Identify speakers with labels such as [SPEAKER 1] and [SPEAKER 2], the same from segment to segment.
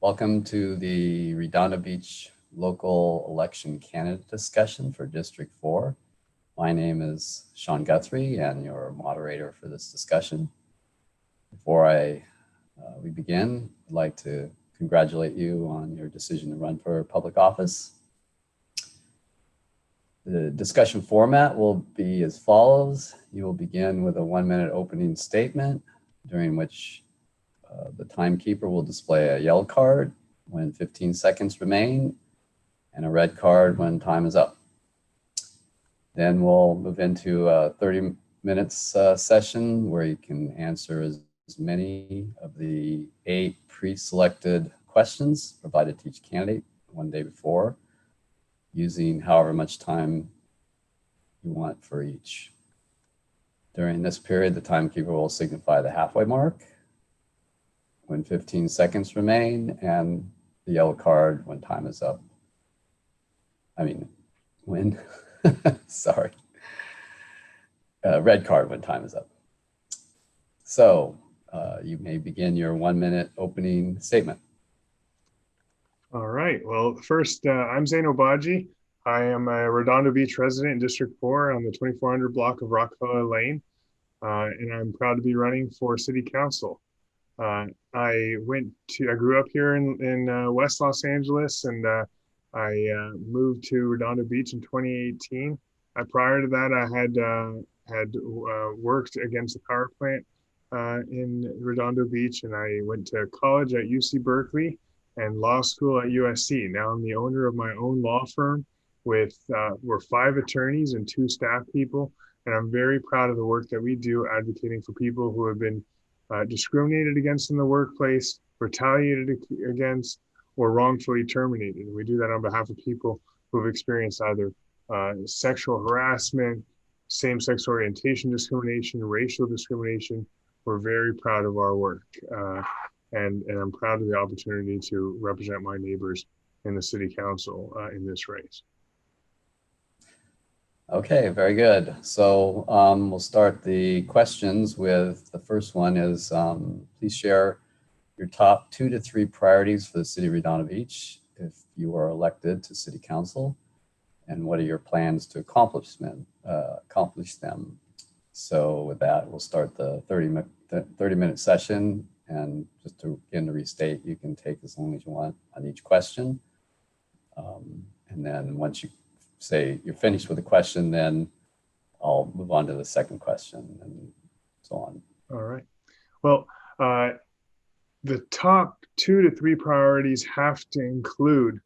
[SPEAKER 1] Welcome to the Redondo Beach local election candidate discussion for District 4. My name is Sean Guthrie and your moderator for this discussion. Before we begin, I'd like to congratulate you on your decision to run for public office. The discussion format will be as follows. You will begin with a 1-minute opening statement during which the timekeeper will display a yellow card when 15 seconds remain and a red card when time is up. Then we'll move into a 30 minutes session where you can answer as many of the 8 pre-selected questions provided to each candidate one day before, using however much time you want for each. During this period, the timekeeper will signify the halfway mark when 15 seconds remain, and the yellow card when time is up. Red card when time is up. So you may begin your 1-minute opening statement.
[SPEAKER 2] All right. Well, first, I'm Zein Obagi. I am a Redondo Beach resident in District 4 on the 2400 block of Rockefeller Lane, and I'm proud to be running for City Council. I grew up here in West Los Angeles, and I moved to Redondo Beach in 2018. Prior to that, I had worked against the power plant in Redondo Beach, and I went to college at UC Berkeley and law school at USC. Now I'm the owner of my own law firm with we're 5 attorneys and 2 staff people, and I'm very proud of the work that we do advocating for people who have been discriminated against in the workplace, retaliated against, or wrongfully terminated. And we do that on behalf of people who have experienced either sexual harassment, same-sex orientation discrimination, racial discrimination. We're very proud of our work. And I'm proud of the opportunity to represent my neighbors in the city council in this race.
[SPEAKER 1] Okay, very good. So we'll start the questions with the first one is, please share your top 2 to 3 priorities for the city of Redondo Beach if you are elected to city council, and what are your plans to accomplish them? So with that, we'll start the 30-minute session, and just to begin to restate, you can take as long as you want on each question. And then once you say you're finished with the question, then I'll move on to the second question and so on.
[SPEAKER 2] All right. Well, the top 2 to 3 priorities have to include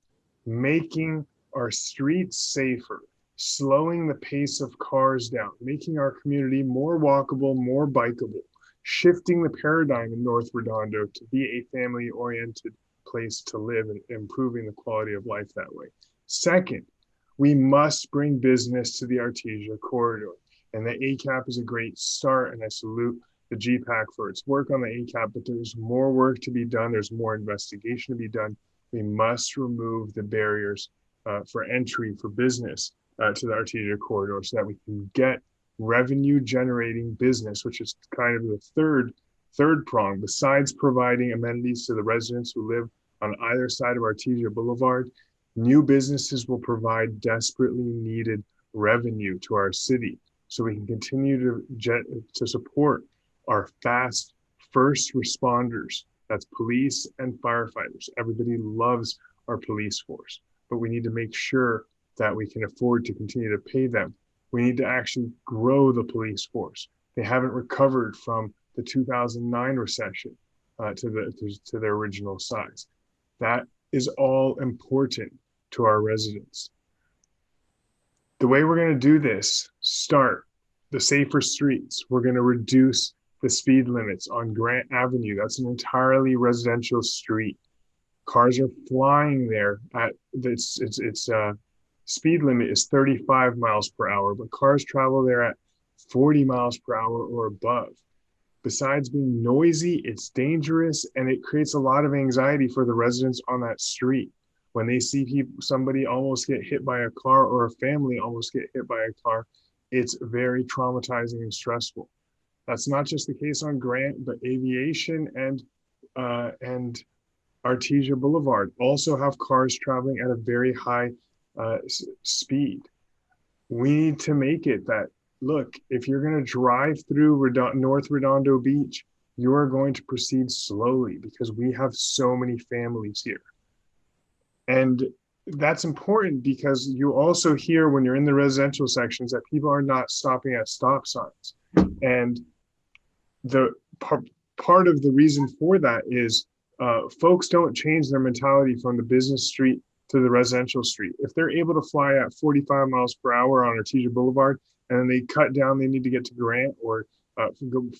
[SPEAKER 2] making our streets safer, slowing the pace of cars down, making our community more walkable, more bikeable, shifting the paradigm in North Redondo to be a family-oriented place to live and improving the quality of life that way. Second, we must bring business to the Artesia corridor. And the ACAP is a great start, and I salute the GPAC for its work on the ACAP, but there's more work to be done. There's more investigation to be done. We must remove the barriers for entry for business to the Artesia corridor so that we can get revenue generating business, which is kind of the third prong. Besides providing amenities to the residents who live on either side of Artesia Boulevard, new businesses will provide desperately needed revenue to our city so we can continue to support our fast first responders. That's police and firefighters. Everybody loves our police force, but we need to make sure that we can afford to continue to pay them. We need to actually grow the police force. They haven't recovered from the 2009 recession to their original size. That is all important to our residents. The way we're going to do this, start the safer streets. We're going to reduce the speed limits on Grant Avenue. That's an entirely residential street. Cars are flying there at its speed limit is 35 miles per hour, but cars travel there at 40 miles per hour or above. Besides being noisy, it's dangerous, and it creates a lot of anxiety for the residents on that street. When they see somebody almost get hit by a car or a family almost get hit by a car, it's very traumatizing and stressful. That's not just the case on Grant, but aviation and Artesia Boulevard also have cars traveling at a very high speed. We need to make it that, look, if you're going to drive through North Redondo Beach, you are going to proceed slowly because we have so many families here. And that's important because you also hear when you're in the residential sections that people are not stopping at stop signs. And the part of the reason for that is folks don't change their mentality from the business street to the residential street. If they're able to fly at 45 miles per hour on Artesia Boulevard and then they cut down, they need to get to Grant or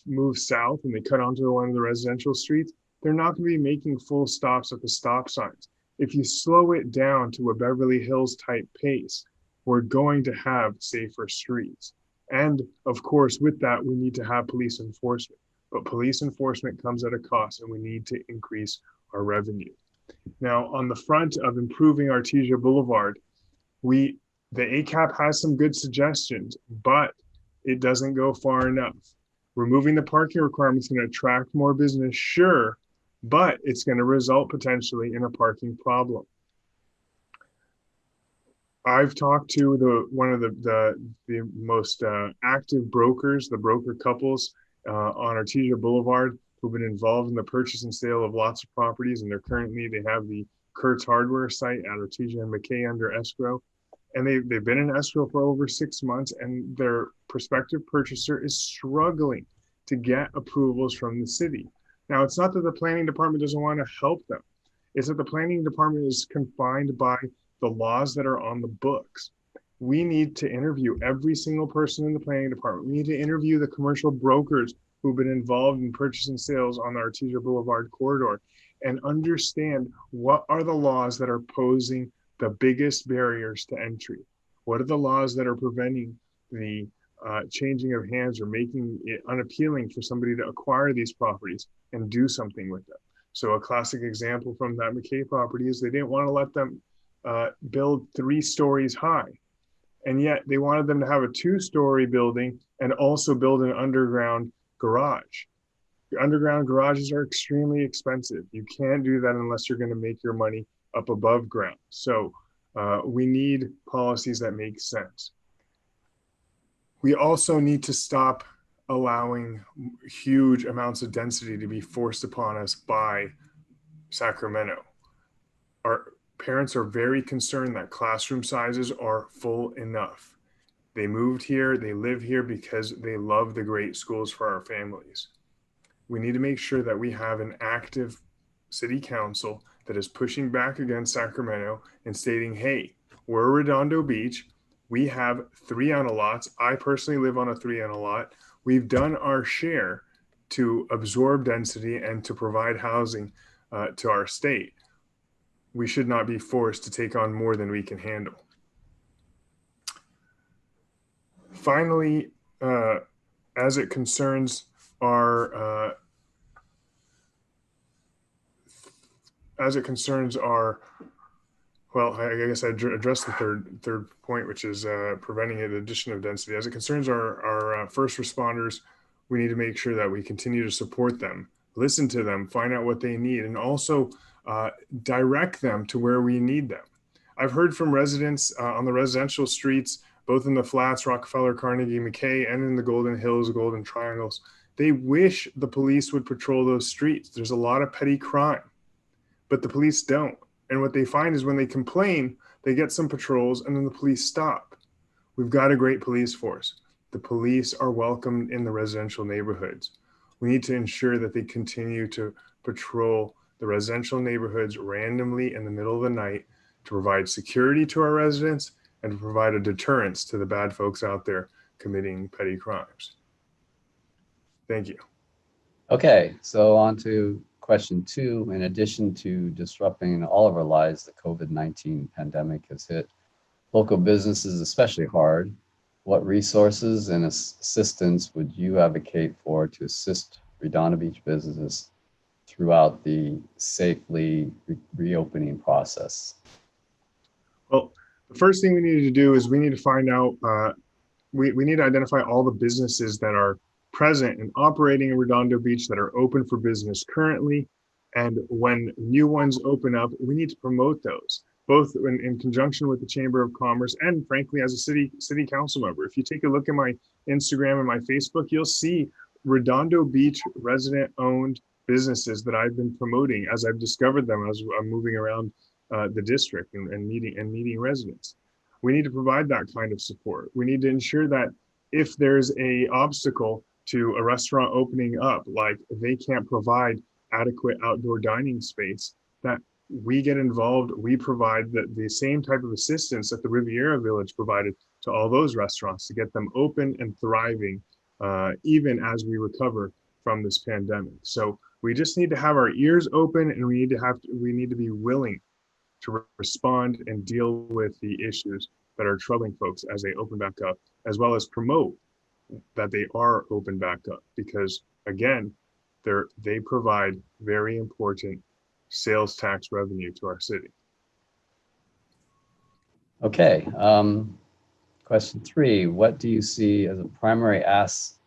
[SPEAKER 2] move south and they cut onto one of the residential streets, they're not going to be making full stops at the stop signs. If you slow it down to a Beverly Hills type pace, we're going to have safer streets. And of course, with that, we need to have police enforcement. But police enforcement comes at a cost, and we need to increase our revenue. Now, on the front of improving Artesia Boulevard, the ACAP has some good suggestions, but it doesn't go far enough. Removing the parking requirements is going to attract more business, sure, but it's going to result potentially in a parking problem. I've talked to one of the most active brokers, the broker couples on Artesia Boulevard, who've been involved in the purchase and sale of lots of properties, and they have the Kurtz Hardware site at Artesia and McKay under escrow, and they've been in escrow for over 6 months, and their prospective purchaser is struggling to get approvals from the city. Now, it's not that the planning department doesn't want to help them. It's that the planning department is confined by the laws that are on the books. We need to interview every single person in the planning department. We need to interview the commercial brokers who've been involved in purchase and sales on the Artesia Boulevard corridor and understand what are the laws that are posing the biggest barriers to entry. What are the laws that are preventing the changing of hands or making it unappealing for somebody to acquire these properties and do something with them? So a classic example from that McKay property is they didn't want to let them build 3 stories high. And yet they wanted them to have a 2-story building and also build an underground garage. The underground garages are extremely expensive. You can't do that unless you're going to make your money up above ground. So we need policies that make sense. We also need to stop allowing huge amounts of density to be forced upon us by Sacramento. Our parents are very concerned that classroom sizes are full enough. They moved here, they live here because they love the great schools for our families. We need to make sure that we have an active city council that is pushing back against Sacramento and stating, hey, we're Redondo Beach. We have 3 on a lots. I personally live on a 3 on a lot. We've done our share to absorb density and to provide housing to our state. We should not be forced to take on more than we can handle. Finally, as it concerns our well, I guess I addressed the third point, which is preventing the addition of density. As it concerns our first responders, we need to make sure that we continue to support them, listen to them, find out what they need, and also direct them to where we need them. I've heard from residents on the residential streets, both in the Flats, Rockefeller, Carnegie, McKay, and in the Golden Hills, Golden Triangles. They wish the police would patrol those streets. There's a lot of petty crime, but the police don't. And what they find is when they complain, they get some patrols and then the police stop. We've got a great police force. The police are welcomed in the residential neighborhoods. We need to ensure that they continue to patrol the residential neighborhoods randomly in the middle of the night to provide security to our residents and to provide a deterrence to the bad folks out there committing petty crimes. Thank you.
[SPEAKER 1] Okay, so on to question 2. In addition to disrupting all of our lives, the COVID-19 pandemic has hit local businesses especially hard. What resources and assistance would you advocate for to assist Redondo Beach businesses throughout the safely reopening process?
[SPEAKER 2] Well, the first thing we need to do is we need to find out, we need to identify all the businesses that are present and operating in Redondo Beach that are open for business currently, And when new ones open up, we need to promote those, both in conjunction with the Chamber of Commerce and frankly, as a city council member. If you take a look at my Instagram and my Facebook, you'll see Redondo Beach resident owned businesses that I've been promoting as I've discovered them as I'm moving around the district and meeting residents. We need to provide that kind of support. We need to ensure that if there's a obstacle to a restaurant opening up, like they can't provide adequate outdoor dining space, that we get involved, we provide the same type of assistance that the Riviera Village provided to all those restaurants to get them open and thriving, even as we recover from this pandemic. So we just need to have our ears open, and we need to be willing to respond and deal with the issues that are troubling folks as they open back up, as well as promote that they are open back up, because again, they provide very important sales tax revenue to our city.
[SPEAKER 1] Okay. Question 3, what do you see as the primary assets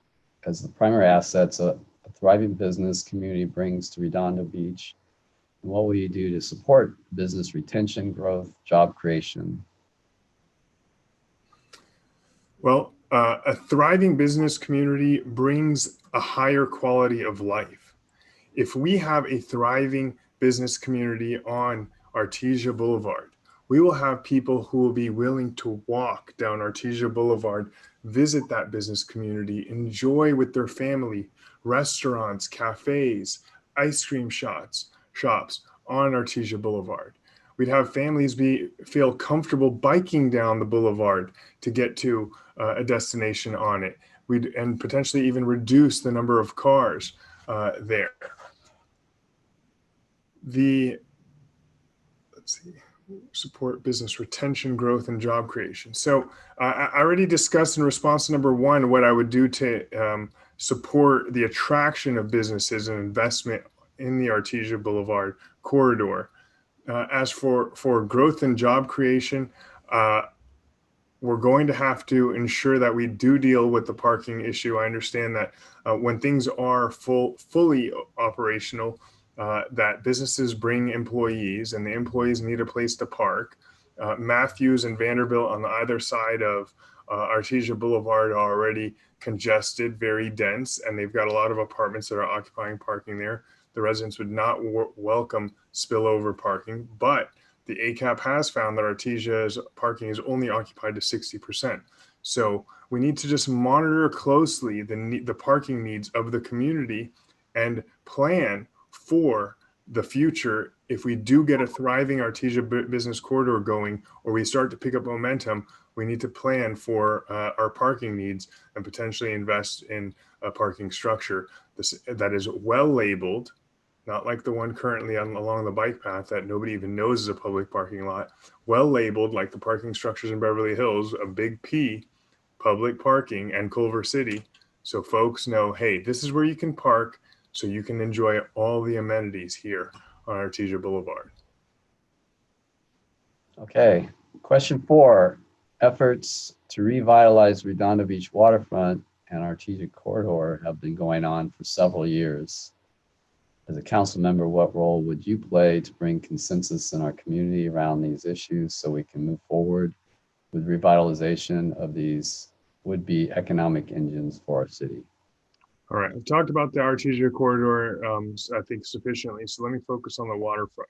[SPEAKER 1] a thriving business community brings to Redondo Beach? And what will you do to support business retention, growth, job creation?
[SPEAKER 2] Well, a thriving business community brings a higher quality of life. If we have a thriving business community on Artesia Boulevard, we will have people who will be willing to walk down Artesia Boulevard, visit that business community, enjoy with their family, restaurants, cafes, ice cream shops on Artesia Boulevard. We'd have families feel comfortable biking down the boulevard to get to a destination on it. And potentially even reduce the number of cars there. Support business retention, growth, and job creation. So I already discussed in response to number 1 what I would do to support the attraction of businesses and investment in the Artesia Boulevard corridor. As for growth and job creation, we're going to have to ensure that we do deal with the parking issue. I understand that when things are fully operational, that businesses bring employees and the employees need a place to park. Matthews and Vanderbilt on either side of Artesia Boulevard are already congested, very dense, and they've got a lot of apartments that are occupying parking there. The residents would not welcome spillover parking, but the ACAP has found that Artesia's parking is only occupied to 60%. So we need to just monitor closely the parking needs of the community and plan for the future. If we do get a thriving Artesia business corridor going, or we start to pick up momentum, we need to plan for our parking needs and potentially invest in a parking structure that is well labeled, not like the one currently along the bike path that nobody even knows is a public parking lot, well labeled like the parking structures in Beverly Hills, a big P, public parking, and Culver City. So folks know, hey, this is where you can park so you can enjoy all the amenities here on Artesia Boulevard.
[SPEAKER 1] Okay. Question 4, efforts to revitalize Redondo Beach waterfront and Artesia corridor have been going on for several years. As a council member, what role would you play to bring consensus in our community around these issues so we can move forward with revitalization of these would-be economic engines for our city?
[SPEAKER 2] All right, I've talked about the Artesia corridor, I think sufficiently. So let me focus on the waterfront.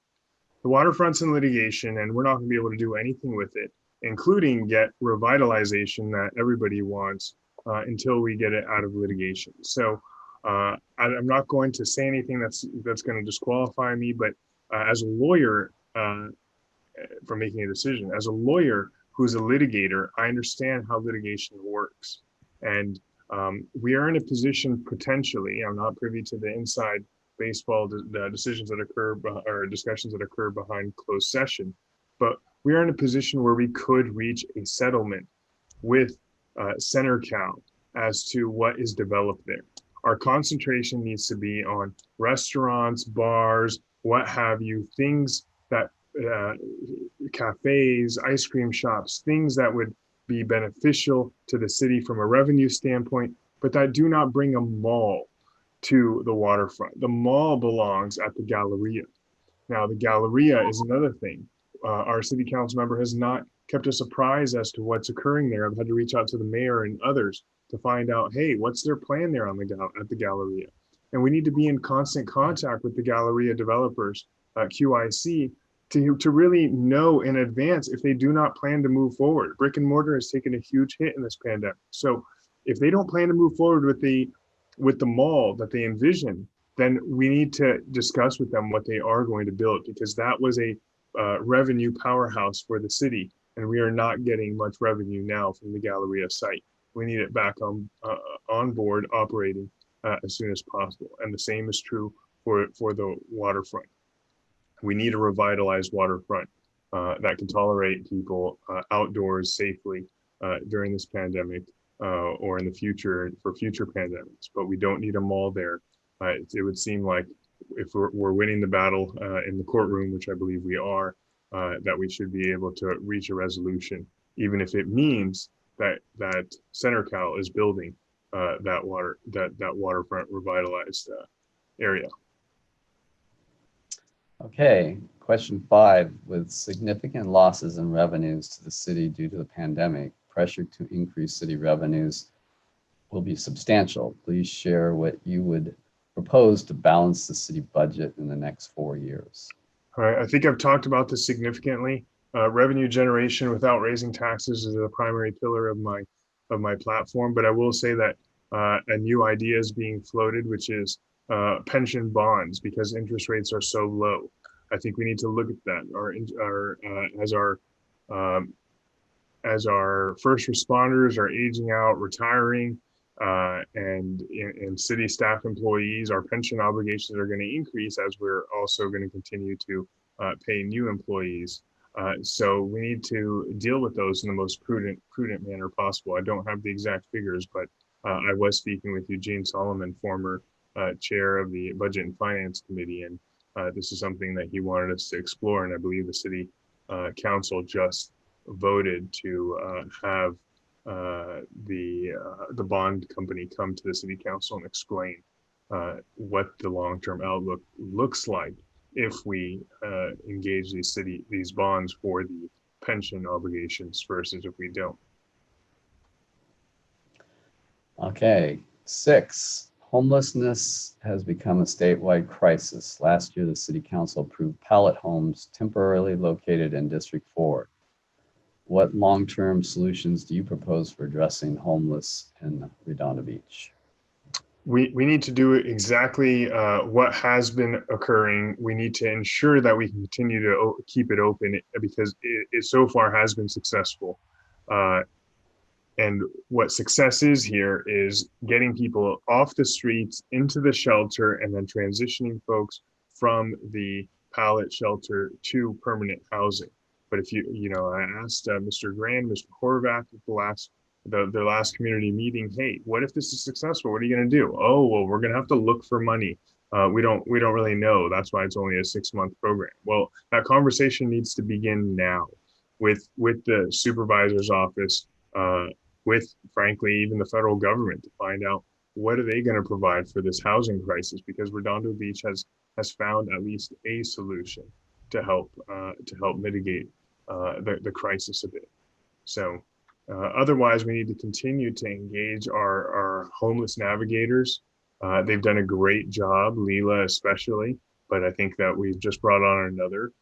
[SPEAKER 2] The waterfront's in litigation, and we're not going to be able to do anything with it, including get revitalization that everybody wants until we get it out of litigation. So I'm not going to say anything that's going to disqualify me, but as a lawyer, for making a decision, as a lawyer who's a litigator, I understand how litigation works. And we are in a position potentially, I'm not privy to the inside baseball decisions that occur or discussions that occur behind closed session, but we are in a position where we could reach a settlement with Center Cal as to what is developed there. Our concentration needs to be on restaurants, bars, what have you, things that cafes, ice cream shops, things that would be beneficial to the city from a revenue standpoint, but that do not bring a mall to the waterfront. The mall belongs at the Galleria. Now, the Galleria is another thing. Our city council member has not kept us apprised as to what's occurring there. I've had to reach out to the mayor and others to find out, hey, what's their plan there on at the Galleria? And we need to be in constant contact with the Galleria developers, QIC, to really know in advance if they do not plan to move forward. Brick and mortar has taken a huge hit in this pandemic. So if they don't plan to move forward with the mall that they envision, then we need to discuss with them what they are going to build, because that was a revenue powerhouse for the city, and we are not getting much revenue now from the Galleria site. We need it back on board operating as soon as possible, and the same is true for the waterfront. We need a revitalized waterfront that can tolerate people outdoors safely during this pandemic or in the future for future pandemics. But we don't need a mall there. It would seem like if we're winning the battle in the courtroom, which I believe we are, that we should be able to reach a resolution, even if it means that Center Cal is building that waterfront revitalized area.
[SPEAKER 1] Okay, question 5. With significant losses in revenues to the city due to the pandemic, pressure to increase city revenues will be substantial. Please share what you would propose to balance the city budget in the next 4 years.
[SPEAKER 2] All right, I think I've talked about this significantly. Revenue generation without raising taxes is a primary pillar of my platform, but I will say that a new idea is being floated, which is pension bonds, because interest rates are so low. I think we need to look at that. As our first responders are aging out, retiring, and city staff employees, our pension obligations are going to increase as we're also going to continue to pay new employees. So we need to deal with those in the most prudent manner possible. I don't have the exact figures, but I was speaking with Eugene Solomon, former chair of the Budget and Finance Committee, and this is something that he wanted us to explore. And I believe the city council just voted to have the bond company come to the city council and explain what the long-term outlook looks like if we engage these bonds for the pension obligations versus if we don't.
[SPEAKER 1] Okay, 6. Homelessness has become a statewide crisis. Last year, the city council approved pallet homes temporarily located in District 4. What long-term solutions do you propose for addressing homeless in Redondo Beach?
[SPEAKER 2] We need to do exactly what has been occurring. We need to ensure that we can continue to keep it open because it so far has been successful. And what success is here is getting people off the streets into the shelter and then transitioning folks from the pallet shelter to permanent housing. But if I asked Mr. Grand, Mr. Horvath at their last community meeting, hey, what if this is successful? What are you going to do? Oh, well, we're going to have to look for money. We don't really know. That's why it's only a 6-month program. Well, that conversation needs to begin now with the supervisor's office, with frankly even the federal government, to find out what are they going to provide for this housing crisis, because Redondo Beach has found at least a solution to help mitigate the crisis a bit. So otherwise, we need to continue to engage our homeless navigators. They've done a great job, Leela especially, but I think that we've just brought on another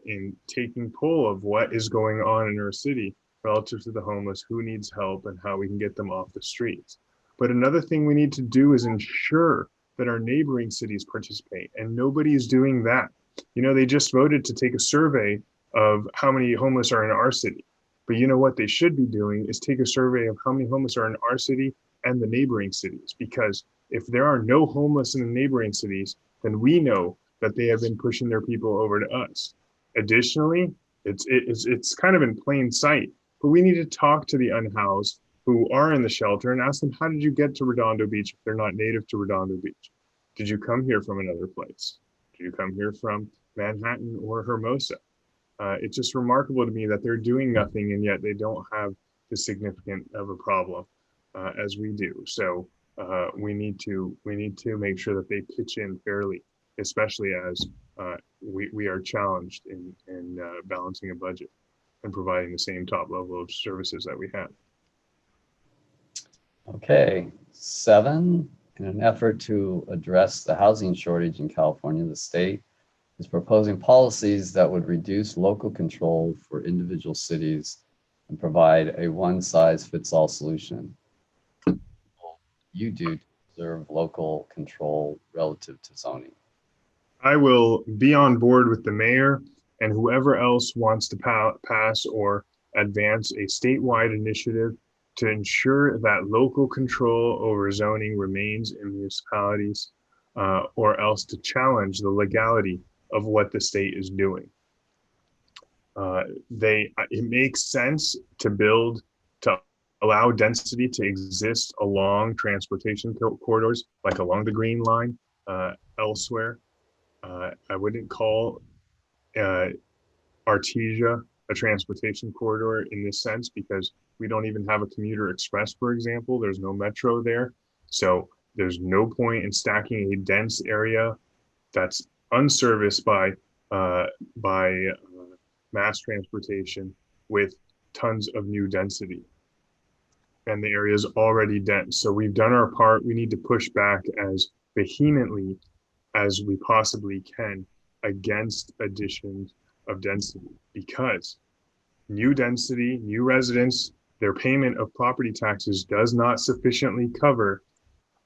[SPEAKER 2] in taking pull of what is going on in our city relative to the homeless, who needs help, and how we can get them off the streets. But another thing we need to do is ensure that our neighboring cities participate, and nobody is doing that. They just voted to take a survey of how many homeless are in our city. But you know what they should be doing is take a survey of how many homeless are in our city and the neighboring cities. Because if there are no homeless in the neighboring cities, then we know that they have been pushing their people over to us. Additionally, it's kind of in plain sight, but we need to talk to the unhoused who are in the shelter and ask them, how did you get to Redondo Beach if they're not native to Redondo Beach? Did you come here from another place? Did you come here from Manhattan or Hermosa? It's just remarkable to me that they're doing nothing, and yet they don't have the significant of a problem as we do. So we need to make sure that they pitch in fairly, especially as we are challenged in balancing a budget and providing the same top level of services that we have.
[SPEAKER 1] Okay, 7, in an effort to address the housing shortage in California, the state is proposing policies that would reduce local control for individual cities and provide a one-size-fits-all solution. What will you do to preserve local control relative to zoning?
[SPEAKER 2] I will be on board with the mayor and whoever else wants to pass or advance a statewide initiative to ensure that local control over zoning remains in municipalities, or else to challenge the legality of what the state is doing. It makes sense to allow density to exist along transportation corridors, like along the Green Line, elsewhere. I wouldn't call Artesia a transportation corridor in this sense because we don't even have a commuter express, for example. There's no metro there. So there's no point in stacking a dense area that's unserviced by mass transportation with tons of new density. And the area is already dense. So we've done our part. We need to push back as vehemently as we possibly can against additions of density, because new density, new residents, their payment of property taxes does not sufficiently cover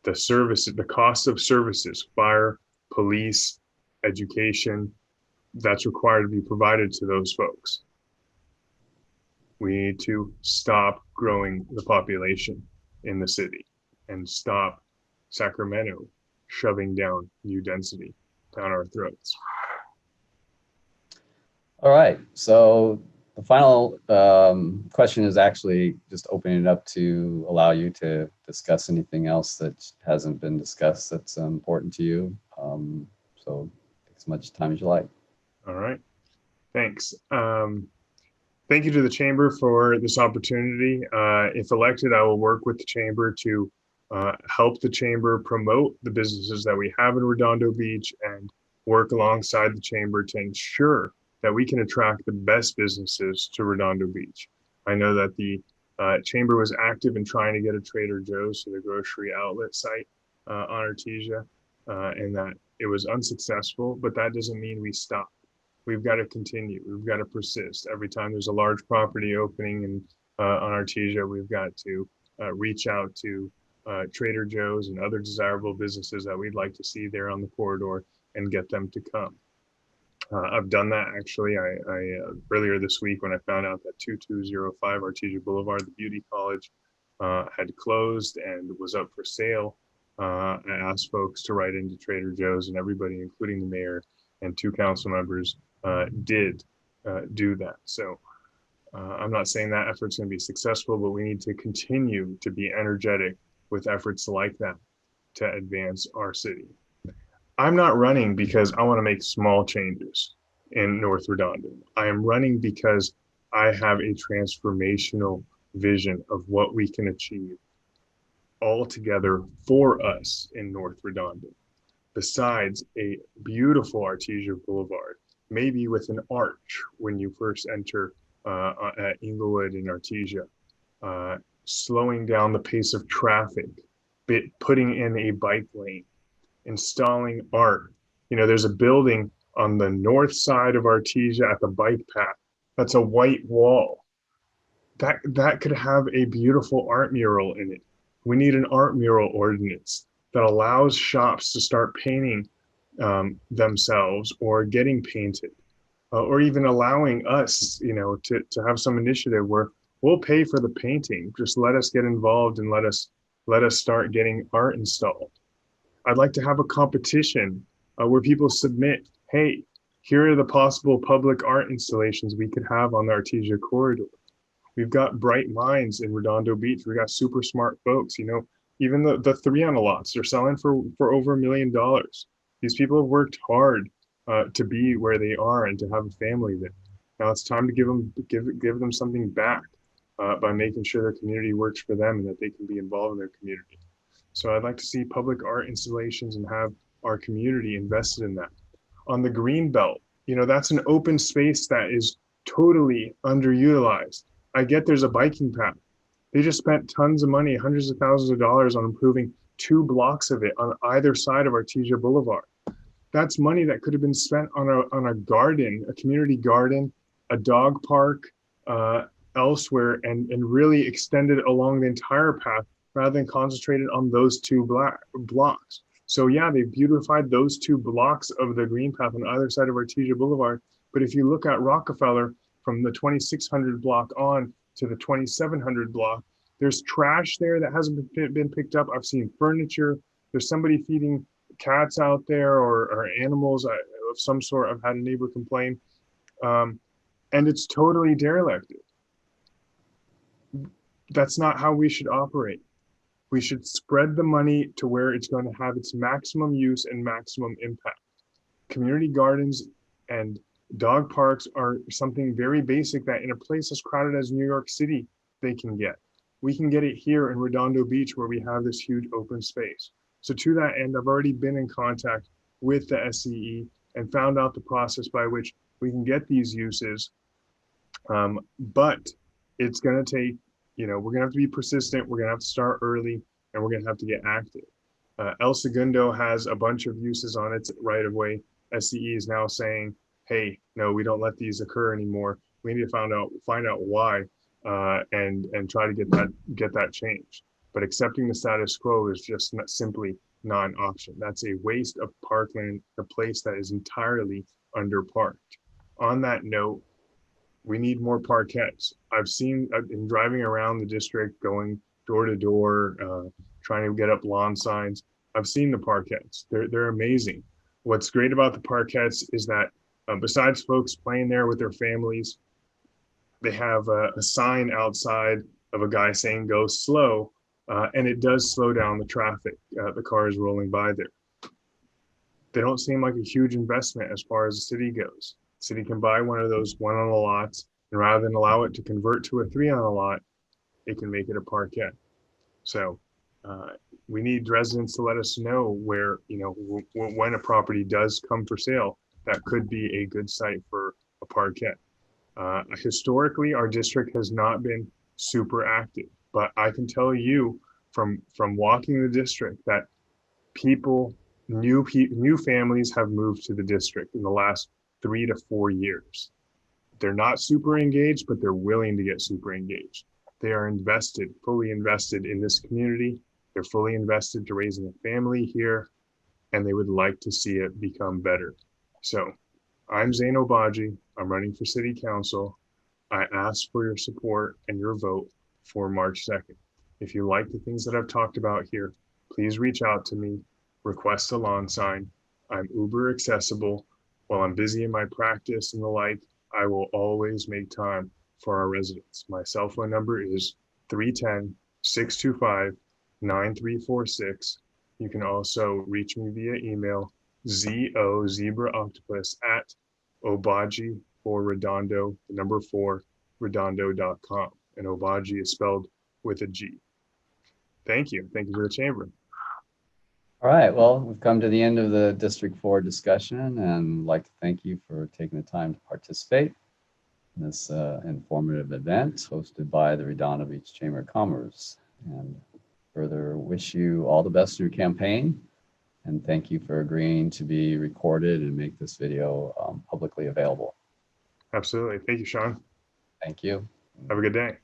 [SPEAKER 2] the services, the cost of services, fire, police, education, that's required to be provided to those folks. We need to stop growing the population in the city and stop Sacramento shoving down new density down our throats.
[SPEAKER 1] All right, so the final question is actually just opening it up to allow you to discuss anything else that hasn't been discussed that's important to you. So take as much time as you like.
[SPEAKER 2] All right, thanks. Thank you to the chamber for this opportunity. If elected, I will work with the chamber to help the chamber promote the businesses that we have in Redondo Beach and work alongside the chamber to ensure that we can attract the best businesses to Redondo Beach. I know that the chamber was active in trying to get a Trader Joe's to the grocery outlet site on Artesia, and that it was unsuccessful, but that doesn't mean we stop. We've got to continue. We've got to persist. Every time there's a large property opening on Artesia, we've got to reach out to Trader Joe's and other desirable businesses that we'd like to see there on the corridor and get them to come. I've done that actually. I earlier this week when I found out that 2205 Artesia Boulevard, the beauty college, had closed and was up for sale, I asked folks to write into Trader Joe's, and everybody, including the mayor and 2 council members, did do that. So I'm not saying that effort's going to be successful, but we need to continue to be energetic with efforts like that to advance our city. I'm not running because I want to make small changes in North Redondo. I am running because I have a transformational vision of what we can achieve all together for us in North Redondo. Besides a beautiful Artesia Boulevard, maybe with an arch when you first enter at Inglewood and Artesia, slowing down the pace of traffic, putting in a bike lane, installing art. You know, there's a building on the north side of Artesia at the bike path. That's a white wall. That could have a beautiful art mural in it. We need an art mural ordinance that allows shops to start painting themselves or getting painted, or even allowing us, you know, to have some initiative where we'll pay for the painting. Just let us get involved and let us start getting art installed. I'd like to have a competition where people submit, hey, here are the possible public art installations we could have on the Artesia corridor. We've got bright minds in Redondo Beach. We got super smart folks, you know, even the 3 on the lots, they're selling for over $1 million. These people have worked hard to be where they are and to have a family there. Now it's time to give them something back by making sure their community works for them and that they can be involved in their community. So I'd like to see public art installations and have our community invested in that. On the green belt, that's an open space that is totally underutilized. I get there's a biking path. They just spent tons of money, hundreds of thousands of dollars on improving 2 blocks of it on either side of Artesia Boulevard. That's money that could have been spent on a garden, a community garden, a dog park, elsewhere, and really extended along the entire path rather than concentrated on those blocks. So yeah, they beautified those 2 blocks of the green path on either side of Artesia Boulevard. But if you look at Rockefeller from the 2600 block on to the 2700 block, there's trash there that hasn't been picked up. I've seen furniture. There's somebody feeding cats out there or animals of some sort. I've had a neighbor complain. And it's totally derelicted. That's not how we should operate. We should spread the money to where it's going to have its maximum use and maximum impact. Community gardens and dog parks are something very basic that in a place as crowded as New York City, they can get. We can get it here in Redondo Beach where we have this huge open space. So to that end, I've already been in contact with the SCE and found out the process by which we can get these uses. But it's going to take, we're going to have to be persistent. We're going to have to start early and we're going to have to get active. El Segundo has a bunch of uses on its right of way. SCE is now saying, hey, no, we don't let these occur anymore. We need to find out why and try to get that changed. But accepting the status quo is just simply not an option. That's a waste of parkland, a place that is entirely underparked. On that note, we need more parkettes. I've been driving around the district, going door to door, trying to get up lawn signs. I've seen the parkettes. They're amazing. What's great about the parkettes is that besides folks playing there with their families, they have a sign outside of a guy saying go slow, and it does slow down the traffic. The cars rolling by there. They don't seem like a huge investment as far as the city goes. The city can buy one of those 1 on a lots, and rather than allow it to convert to a 3 on a lot, it can make it a parquet. So we need residents to let us know where, when a property does come for sale, that could be a good site for a parquet. Historically, our district has not been super active, but I can tell you from walking the district that new families have moved to the district in the last 3 to 4 years. They're not super engaged, but they're willing to get super engaged. They are fully invested in this community. They're fully invested to raising a family here, and they would like to see it become better. So I'm Zein Obagi. I'm running for city council. I ask for your support and your vote for March 2nd. If you like the things that I've talked about here, please reach out to me, request a lawn sign. I'm uber accessible. While I'm busy in my practice and the like, I will always make time for our residents. My cell phone number is 310-625-9346. You can also reach me via email, ZEBRAOctopus at Obagi for Redondo, the number 4, redondo.com. And Obagi is spelled with a G. Thank you. Thank you for the chamber.
[SPEAKER 1] All right, well, we've come to the end of the District 4 discussion, and I'd like to thank you for taking the time to participate in this informative event hosted by the Redondo Beach Chamber of Commerce. And further wish you all the best in your campaign, and thank you for agreeing to be recorded and make this video publicly available.
[SPEAKER 2] Absolutely. Thank you, Sean.
[SPEAKER 1] Thank you.
[SPEAKER 2] Have a good day.